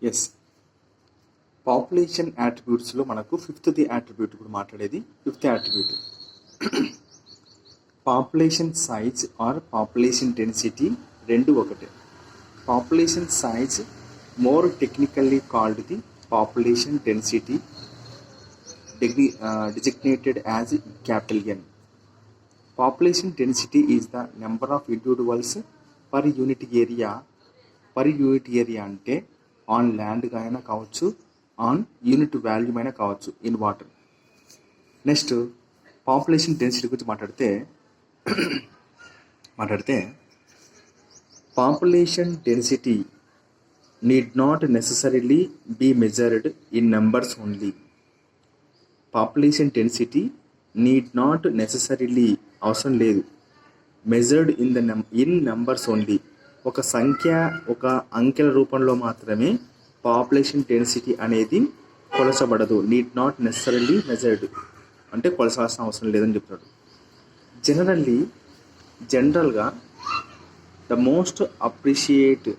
Yes, population యాట్రిబ్యూట్స్లో మనకు ఫిఫ్త్ది attribute ఇప్పుడు మాట్లాడేది. Fifth attribute population size are population density రెండు ఒకటే. Population size more technically called the population density designated as capital N. Population density is the number of individuals per unit area. Per unit area అంటే on land అయినా కావచ్చు, on unit value అయినా కావచ్చు, in water. Next population density గురించి మాట్లాడితే population density need not necessarily be measured in numbers only. Population density need not necessarily అవసరం లేదు, measured in numbers only. ఒక సంఖ్య, ఒక అంకెల రూపంలో మాత్రమే పాపులేషన్ డెన్సిటీ అనేది కొలచబడదు. నీడ్ నాట్ నెససరీలీ మెజర్డ్ అంటే కొలసాల్సిన అవసరం లేదని చెప్తున్నాడు. జనరల్గా the most appropriate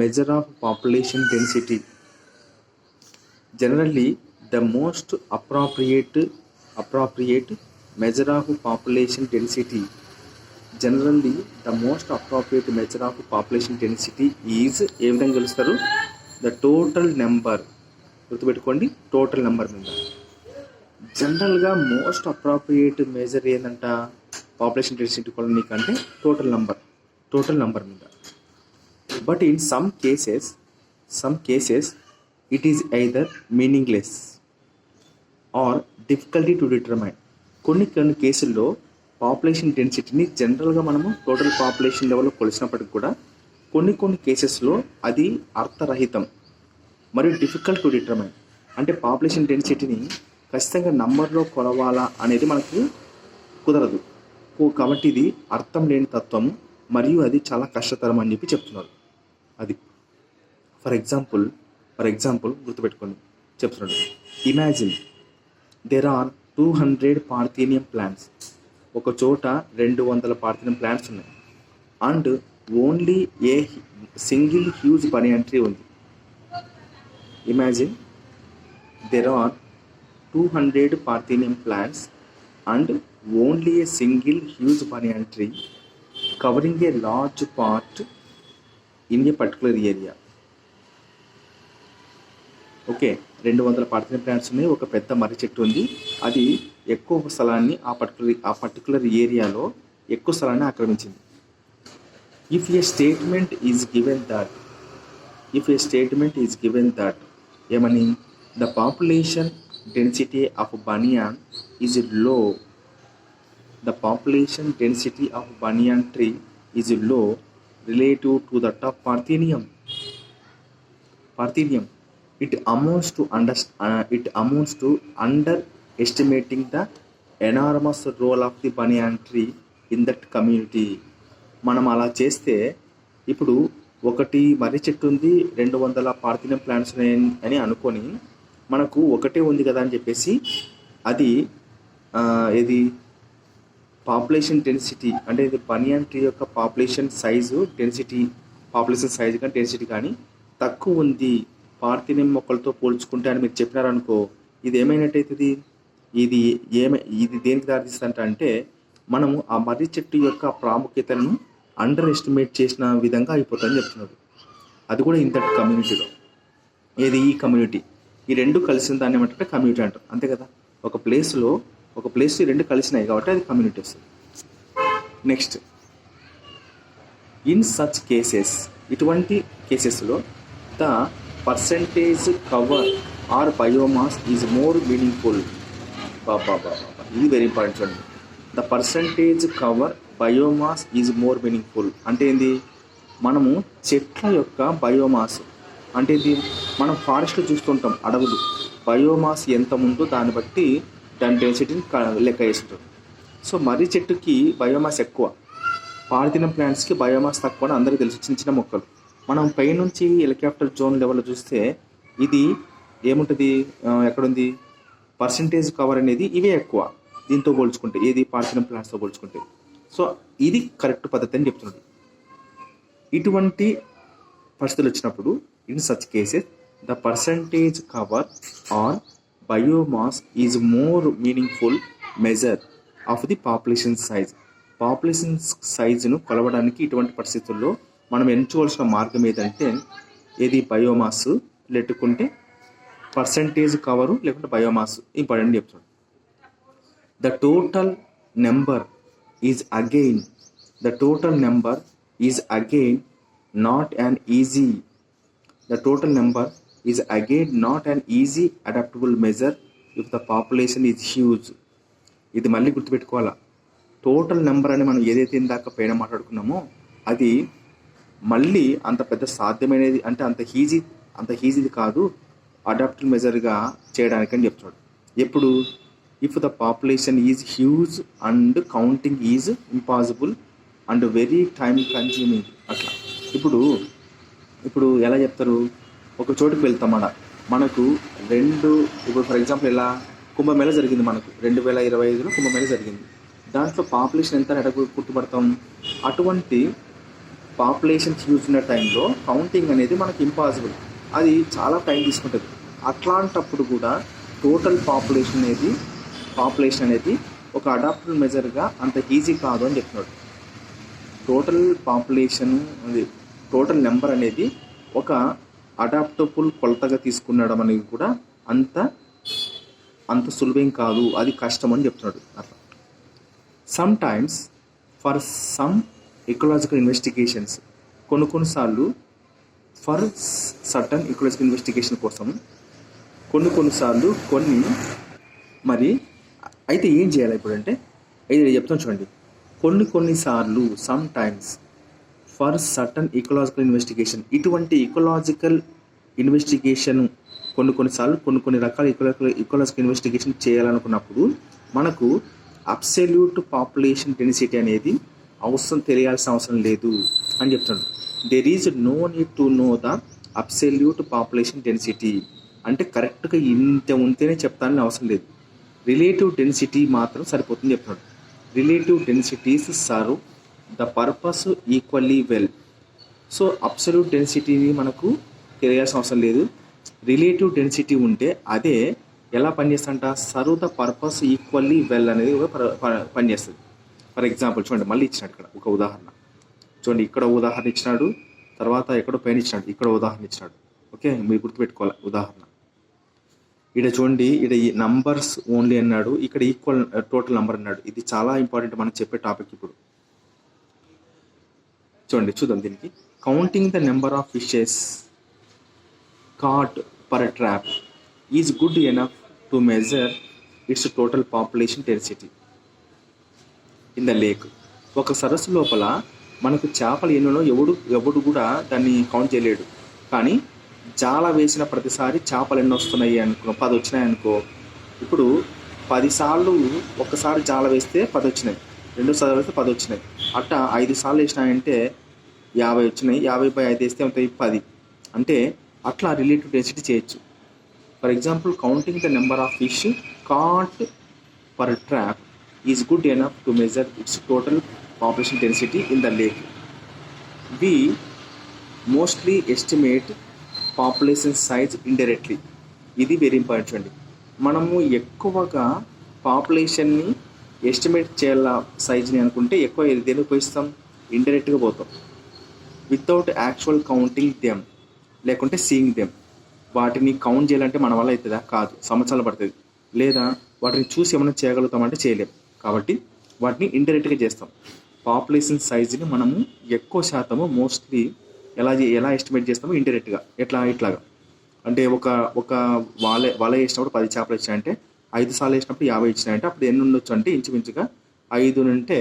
measure of population density. Generally the most appropriate measure of population density is ఏ విధంగా తెలుస్తారు? The total number. గుర్తుపెట్టుకోండి, టోటల్ నెంబర్ మీద. జనరల్గా మోస్ట్ అప్రాప్రియేట్ మెజర్ ఏంటంట పాపులేషన్ డెన్సిటీ కొలనీకి అంటే టోటల్ నెంబర్ మీద. But in some cases it is either meaningless or difficulty to determine. కొన్ని కేసుల్లో పాపులేషన్ డెన్సిటీని జనరల్గా మనము టోటల్ పాపులేషన్ లెవెల్లో కొలిసినప్పటికి కూడా కొన్ని కేసెస్లో అది అర్థరహితం మరియు డిఫికల్ట్ టు డిటర్మైన్. అంటే పాపులేషన్ డెన్సిటీని ఖచ్చితంగా నంబర్లో కొలవాలా అనేది మనకు కుదరదు. కాబట్టి ఇది అర్థం లేని తత్వము మరియు అది చాలా కష్టతరం అని చెప్తున్నారు. అది ఫర్ ఎగ్జాంపుల్ గుర్తుపెట్టుకోండి చెప్తున్నాడు. Imagine there are 200 parthenium plants. ఒక చోట 200 పార్థీనియం ప్లాంట్స్ ఉన్నాయి. And only a single huge banyan tree ఉంది. Imagine there are 200 parthenium plants and only a single huge banyan tree covering a large part in a particular area. Okay, 200 parthenium plants ఉన్నాయి, ఒక పెద్ద మర్రి చెట్టు ఉంది, అది ఎక్కువ స్థలాన్ని ఆ పర్టికులర్ ఏరియాలో ఎక్కువ స్థలాన్ని ఆక్రమించింది. If a statement is given that ఏమని the population density of banyan is low, the population density of banyan tree is low relative to that of Parthenium. It amounts to underestimating the enormous role of the banyan tree in that community. మనం అలా చేస్తే ఇప్పుడు ఒకటి మర్రి చెట్టు ఉంది, 200 parthenium plants అని అనుకొని మనకు ఒకటే ఉంది కదా అని చెప్పేసి అది ఇది పాపులేషన్ డెన్సిటీ అంటే ఇది బనియన్ ట్రీ యొక్క పాపులేషన్ సైజు కానీ తక్కువ ఉంది పార్థీనియం మొక్కలతో పోల్చుకుంటే అని మీరు చెప్పినారనుకో, ఇది ఏమైనట్టయితుంది? ఇది దేనికి దారితీస్తుందంట అంటే మనము ఆ మర్రి చెట్టు యొక్క ప్రాముఖ్యతను అండర్ ఎస్టిమేట్ చేసిన విధంగా అయిపోతుందని చెప్తున్నారు. అది కూడా ఇంతటి కమ్యూనిటీలో. ఈ కమ్యూనిటీ ఈ రెండు కలిసిన దాన్ని ఏమంటే కమ్యూనిటీ అంటారు, అంతే కదా. ఒక ప్లేస్ రెండు కలిసినాయి కాబట్టి అది కమ్యూనిటీ వస్తుంది. నెక్స్ట్, ఇన్ సచ్ కేసెస్, ఇటువంటి కేసెస్లో the percentage cover or biomass is more meaningful. ఇది వెరీ ఇంపార్టెంట్ చూడండి. The percentage cover biomass is more meaningful అంటే ఏంది? మనము చెట్ల యొక్క బయోమాస్ అంటే ఏంది? మనం ఫారెస్ట్లో చూస్తుంటాం, అడవులు బయోమాస్ ఎంత ఉందో దాన్ని బట్టి దాని డెన్సిటీని లెక్క వేస్తుంటారు. సో మర్రి చెట్టుకి బయోమాస్ ఎక్కువ, పార్థీనియం ప్లాంట్స్కి బయోమాస్ తక్కువ అని అందరికీ తెలుసు. చిన్న మొక్కలు మనం పైనుంచి హెలికాప్టర్ జోన్ లెవెల్లో చూస్తే ఇది ఏముంటుంది, ఎక్కడుంది పర్సంటేజ్ కవర్ అనేది ఇవే ఎక్కువ దీంతో పోల్చుకుంటే, ఏది పార్థీనియం ప్లాంట్స్తో పోల్చుకుంటే. సో ఇది కరెక్ట్ పద్ధతి అని చెప్తున్నాడు. ఇటువంటి పరిస్థితులు వచ్చినప్పుడు in such cases the percentage cover on biomass is more meaningful measure of the population size. Population సైజును కొలవడానికి ఇటువంటి పరిస్థితుల్లో మనం ఎంచుకోవాల్సిన మార్గం ఏదంటే ఏది బయోమాస్ లేకుంటే పర్సంటేజ్ కవరు లేకుంటే బయోమాస్ ఇంపార్టెంట్ చెప్తాడు. The total number is again not an easy adaptable measure if the population is huge. ఇది మళ్ళీ గుర్తుపెట్టుకోవాలా. టోటల్ నెంబర్ అని మనం ఏదైతే ఇందాక పైన మాట్లాడుకున్నామో అది మళ్ళీ అంత పెద్ద సాధ్యమైనది అంటే అంత ఈజీది కాదు అడాప్టబుల్ మెజర్గా చేయడానికి అని చెప్తాడు. ఎప్పుడు if the population is huge and counting is impossible and very time consuming. అట్లా ఇప్పుడు ఎలా చెప్తారు, ఒక చోటుకి వెళ్తాం మనకు ఇప్పుడు ఫర్ ఎగ్జాంపుల్ ఎలా కుంభమేళ జరిగింది, మనకు 2025లో కుంభమేళ జరిగింది. దాంట్లో పాపులేషన్ ఎంత ఎడ గుర్తుపడతాం. అటువంటి పాపులేషన్ హ్యూజ్ ఉన్న టైంలో కౌంటింగ్ అనేది మనకు ఇంపాసిబుల్, అది చాలా టైం తీసుకుంటుంది. అట్లాంటప్పుడు కూడా టోటల్ పాపులేషన్ అనేది ఒక అడాప్టబుల్ మెజర్గా అంత ఈజీ కాదు అని చెప్తున్నాడు. టోటల్ నెంబర్ అనేది ఒక అడాప్టబుల్ కొలతగా తీసుకునడం అనేది కూడా అంత సులభం కాదు, అది కష్టం అని చెప్తున్నాడు. అట్లా some times for some ecological investigations కొన్నిసార్లు ఫర్ సర్టన్ ఎకలాజికల్ ఇన్వెస్టిగేషన్ కోసం కొన్నిసార్లు మరి అయితే ఏం చేయాలి ఇప్పుడు అంటే ఇది చెప్తాను చూడండి. కొన్నిసార్లు some times for certain ecological investigation, ఇటువంటి ఇకలాజికల్ ఇన్వెస్టిగేషన్ కొన్నిసార్లు కొన్ని రకాల ఇకలాజికల్ ఇన్వెస్టిగేషన్ చేయాలనుకున్నప్పుడు మనకు అబ్సల్యూట్ పాపులేషన్ డెన్సిటీ అనేది తెలియాల్సిన అవసరం లేదు అని చెప్తున్నాడు. There is no need to know the absolute population density, అంటే కరెక్ట్గా ఇంత ఉంటేనే చెప్తానని అవసరం లేదు. రిలేటివ్ డెన్సిటీ మాత్రం సరిపోతుంది చెప్తున్నాడు. Relative densities serve the purpose equally well. So absolute డెన్సిటీని మనకు తెలియాల్సిన అవసరం లేదు. రిలేటివ్ డెన్సిటీ ఉంటే అదే ఎలా పనిచేస్తుంట, serve the purpose equally well అనేది పనిచేస్తుంది. ఫర్ ఎగ్జాంపుల్ చూడండి, మళ్ళీ ఇచ్చినాడు ఇక్కడ ఒక ఉదాహరణ చూడండి. ఇక్కడ ఉదాహరణ ఇచ్చినాడు, తర్వాత ఎక్కడో పైన ఇచ్చినాడు, ఇక్కడ ఉదాహరణ ఇచ్చినాడు. ఓకే, మీరు గుర్తుపెట్టుకోవాలి ఉదాహరణ. ఇక్కడ చూడండి, ఇక్కడ ఈ నంబర్స్ ఓన్లీ అన్నాడు, ఇక్కడ ఈక్వల్ టోటల్ నెంబర్ అన్నాడు. ఇది చాలా ఇంపార్టెంట్ మనం చెప్పే టాపిక్. ఇప్పుడు చూద్దాం దీనికి. Counting the number of fishes caught per trap is good enough to measure its total population density in the lake. ఒక సరస్సు లోపల మనకు చేపలు ఎన్నో ఎవడు కూడా దాన్ని కౌంట్ చేయలేడు. కానీ జాల వేసిన ప్రతిసారి చేపలు ఎన్ని వస్తున్నాయి అనుకో, 10 వచ్చినాయి అనుకో. ఇప్పుడు 10 సార్లు ఒక్కసారి జాల వేస్తే 10 వచ్చినాయి, 2 సార్లు వేస్తే 10 వచ్చినాయి. అట్టా 5 సార్లు వేసినాయంటే 50 వచ్చినాయి. 50/5 వేస్తే అవుతాయి 10. అంటే అట్లా రిలేటివ్ డెన్సిటీ చేయొచ్చు. For example, counting the number of fish caught per trap is good enough to measure its total population density in the lake. We mostly estimate population size indirectly. ఇది వెరీ ఇంపార్టెంట్ చూడండి. మనము ఎక్కువగా పాపులేషన్ని estimate చేయాల సైజ్ని అనుకుంటే ఎక్కువ దేని ఉపయోగిస్తాం, ఇండైరెక్ట్గా పోతాం. వితౌట్ యాక్చువల్ కౌంటింగ్ దెమ్ లేకుంటే సీయింగ్ దెమ్. వాటిని కౌంట్ చేయాలంటే మన వల్ల అవుతుందా, కాదు, సంవత్సరాలు పడుతుంది. లేదా వాటిని చూసి ఏమైనా చేయగలుగుతామంటే చేయలేం. కాబట్టి వాటిని ఇండైరెక్ట్గా చేస్తాం. పాపులేషన్ సైజుని మనము ఎక్కువ శాతము మోస్ట్లీ ఎలా ఎస్టిమేట్ చేస్తామో ఇండైరెక్ట్గా. ఇట్లాగా అంటే ఒక వల వేసినప్పుడు 10 చేపలు వచ్చాయంటే 5 సార్లు వేసినప్పుడు 50 ఇచ్చినాయంటే అప్పుడు ఎన్ని ఉండొచ్చు అంటే ఇంచుమించుగా 5 అంటే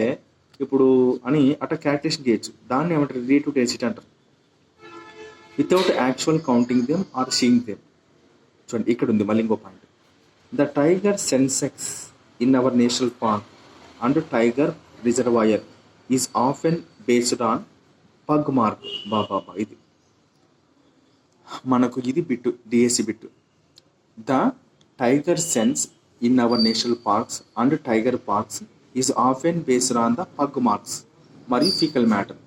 ఇప్పుడు అని అట్లా క్యాల్కులేషన్ చేయొచ్చు. దాన్ని ఏమంటారు, రిలేటివ్ డెన్సిటీ అంటారు. Without actual counting them or seeing them. చూడండి, ఇక్కడ ఉంది మళ్ళీ ఇంకో point. The tiger census in our national park and tiger reservoir is often based on pug mark. బాబా ఇది మనకు ఇది bit, DSC bit. The tiger census in our national parks and tiger parks is often based on the pug marks మరియు faecal matter.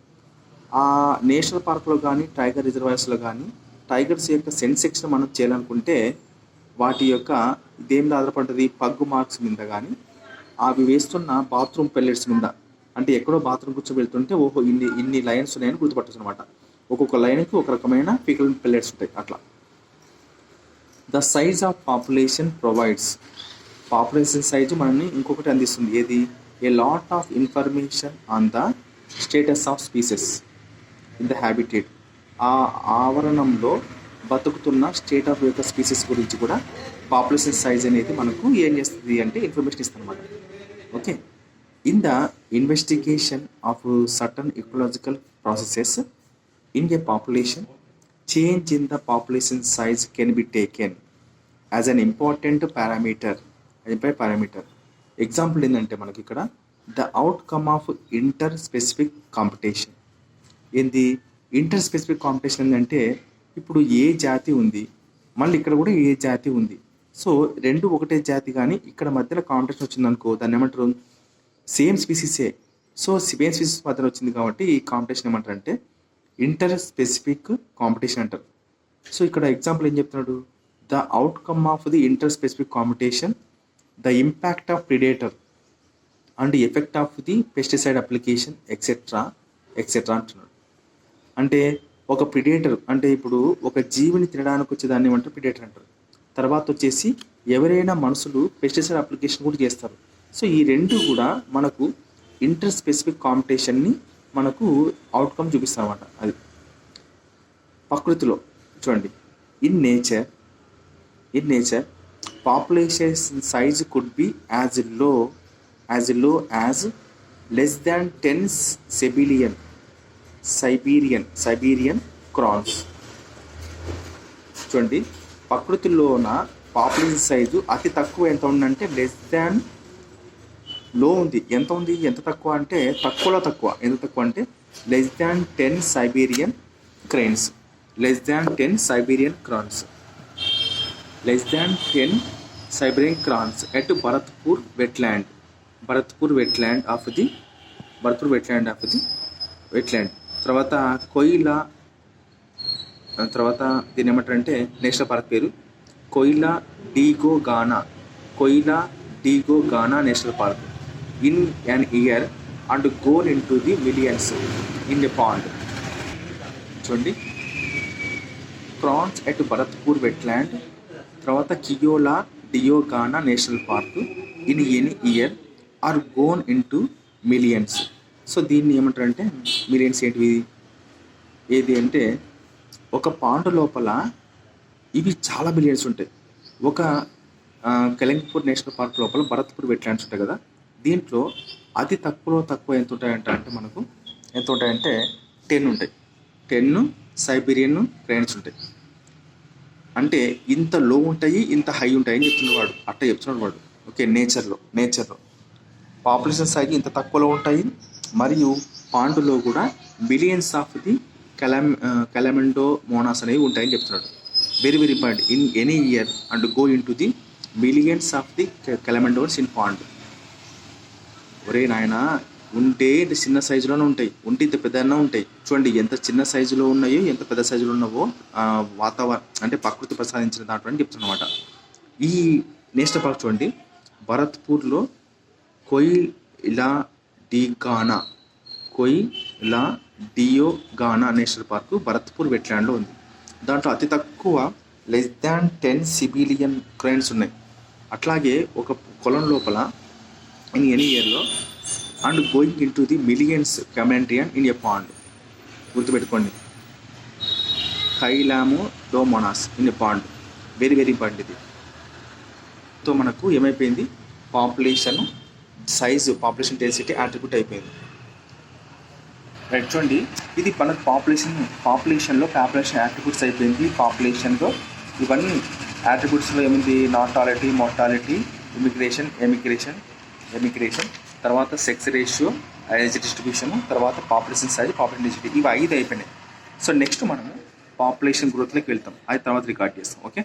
ఆ national పార్క్లో కానీ tiger రిజర్వాయర్స్లో కానీ tigers యొక్క సెన్సెక్స్ని మనం చేయాలనుకుంటే వాటి యొక్క దేని మీద ఆధారపడుతుంది, పగ్గు మార్క్స్ మీద కానీ అవి వేస్తున్న బాత్రూమ్ పెల్లెట్స్ మీద, అంటే ఎక్కడో బాత్రూమ్ కూర్చొని వెళ్తుంటే ఓహో ఇన్ని లైన్స్ ఉన్నాయని గుర్తుపట్టచ్చు అనమాట. ఒక్కొక్క లైన్కి ఒక రకమైన ఫీకల్ పెల్లెట్స్ ఉంటాయి అట్లా. The size of population provides, population size మనల్ని ఇంకొకటి అందిస్తుంది, ఏది, a lot of information on the status of species in the habitat. ఆ ఆవరణంలో బతుకుతున్న స్టేట్ ఆఫ్ యొక్క స్పీసెస్ గురించి కూడా పాపులేషన్ సైజ్ అనేది మనకు ఏం చేస్తుంది అంటే ఇన్ఫర్మేషన్ ఇస్తుంది అనమాట. Okay, in the investigation of certain ecological processes in a population, change in the population size can be taken as an important parameter. Example ఏంటంటే మనకి ఇక్కడ the outcome of inter specific competition. ఏంది inter specific competition ఏంటంటే ఇప్పుడు ఏ జాతి ఉంది, మళ్ళీ ఇక్కడ కూడా ఏ జాతి ఉంది, సో రెండు ఒకటే జాతి, కానీ ఇక్కడ మధ్యలో కాంపిటీషన్ వచ్చిందనుకో దాన్ని ఏమంటారు, సేమ్ స్పీసీసే, సో సేమ్ స్పీసీస్ మధ్యలో వచ్చింది కాబట్టి ఈ కాంపిటీషన్ ఏమంటారు అంటే ఇంటర్ స్పెసిఫిక్ కాంపిటీషన్ అంటారు. సో ఇక్కడ ఎగ్జాంపుల్ ఏం చెప్తున్నాడు, the outcome of the inter specific competition, the impact of predator and effect of the pesticide application etcetera అంటున్నాడు. అంటే ఒక ప్రిడేటర్ అంటే ఇప్పుడు ఒక జీవిని తినడానికి వచ్చేదాన్ని ఏమంటారు, ప్రిడేటర్ అంటారు. తర్వాత వచ్చేసి ఎవరైనా మనుషులు పెస్టిసైడ్ అప్లికేషన్ కూడా చేస్తారు. సో ఈ రెండు కూడా మనకు ఇంటర్ స్పెసిఫిక్ కాంపిటీషన్ని మనకు అవుట్కమ్ చూపిస్తాం అన్నమాట. అది ప్రకృతిలో చూడండి, in nature population size could be as low as less than 10 Siberian cranes. చూడండి, ప్రకృతిలోన పాపులేషన్ సైజు అతి తక్కువ ఎంత ఉందంటే లెస్ దాన్ లో ఉంది. ఎంత తక్కువ అంటే తక్కువలో తక్కువ. ఎంత తక్కువ అంటే less than 10 Siberian cranes. At Bharatpur wetland of the తర్వాత కోయిలా, తర్వాత దీని ఏమంటారంటే నేషనల్ పార్క్ పేరు Keoladeo Ghana national park. In an year and gone into the millions in a pond. చూడండి, క్రాన్స్ ఎట్ భరత్పూర్ వెట్లాండ్, తర్వాత కియోలా డియోగానా national park in any year or gone into millions. So దీన్ని ఏమంటారంటే millions ఏంటివి, ఏది అంటే ఒక పాండ్ లోపల ఇవి చాలా మిలియన్స్ ఉంటాయి. ఒక కలంగపూర్ నేషనల్ పార్క్ లోపల భరత్పూర్ వెట్లాండ్స్ ఉంటాయి కదా, దీంట్లో అతి తక్కువ ఎంత ఉంటాయంటే మనకు ఎంత ఉంటాయంటే 10 ఉంటాయి. 10 సైబీరియన్ క్రైన్స్ ఉంటాయి. అంటే ఇంత లో ఉంటాయి, ఇంత హై ఉంటాయి అని చెప్తున్నాడు వాడు. ఓకే, నేచర్లో పాపులేషన్ సైజ్ ఇంత తక్కువలో ఉంటాయి, మరియు పాండులో కూడా billions of the chlamydomonas అనేవి ఉంటాయని చెప్తున్నాడు. Very important, in any year and go into the millions of the chlamydomonas in pond. ఒరే నాయన, ఉంటే ఇంత చిన్న సైజులోనే ఉంటాయి, ఉంటే ఇంత పెద్దగా ఉంటాయి. చూడండి ఎంత చిన్న సైజులో ఉన్నాయో, ఎంత పెద్ద సైజులో ఉన్నావో వాతావరణం అంటే ప్రకృతి ప్రసాదించిన దాంట్లో అని చెప్తున్నమాట. ఈ నేషనల్ పార్క్ చూడండి, భరత్పూర్లో కోయిలా డియోగానా నేషనల్ పార్క్ భరత్పూర్ వెట్లాండ్లో ఉంది. దాంట్లో అతి తక్కువ లెస్ దాన్ 10 సిబిలియన్ క్రైన్స్ ఉన్నాయి. అట్లాగే ఒక కొలం లోపల ఇన్ ఎనీ ఇయర్లో and going into the millions కమెంట్రియన్ ఇన్ ఎ పాండ్. గుర్తుపెట్టుకోండి, chlamydomonas in a pond. Very important ఇది. తో మనకు ఏమైపోయింది, population size, population density attribute అయిపోయింది. రైట్, చూడండి ఇది మనకు పాపులేషన్లో పాపులేషన్ యాట్రిబ్యూట్స్ అయిపోయింది. పాపులేషన్లో ఇవన్నీ యాట్రిబ్యూట్స్లో ఏముంది, నాటాలిటీ, మోర్టాలిటీ, ఎమిగ్రేషన్, తర్వాత సెక్స్ రేషియో, ఏజ్ డిస్ట్రిబ్యూషన్, తర్వాత పాపులేషన్ సైజ్, పాపులేషన్ డెన్సిటీ, ఇవి 5 అయిపోయినాయి. సో నెక్స్ట్ మనము పాపులేషన్ గ్రోత్లోకి వెళ్తాం, అది తర్వాత రికార్డ్ చేస్తాం. ఓకే.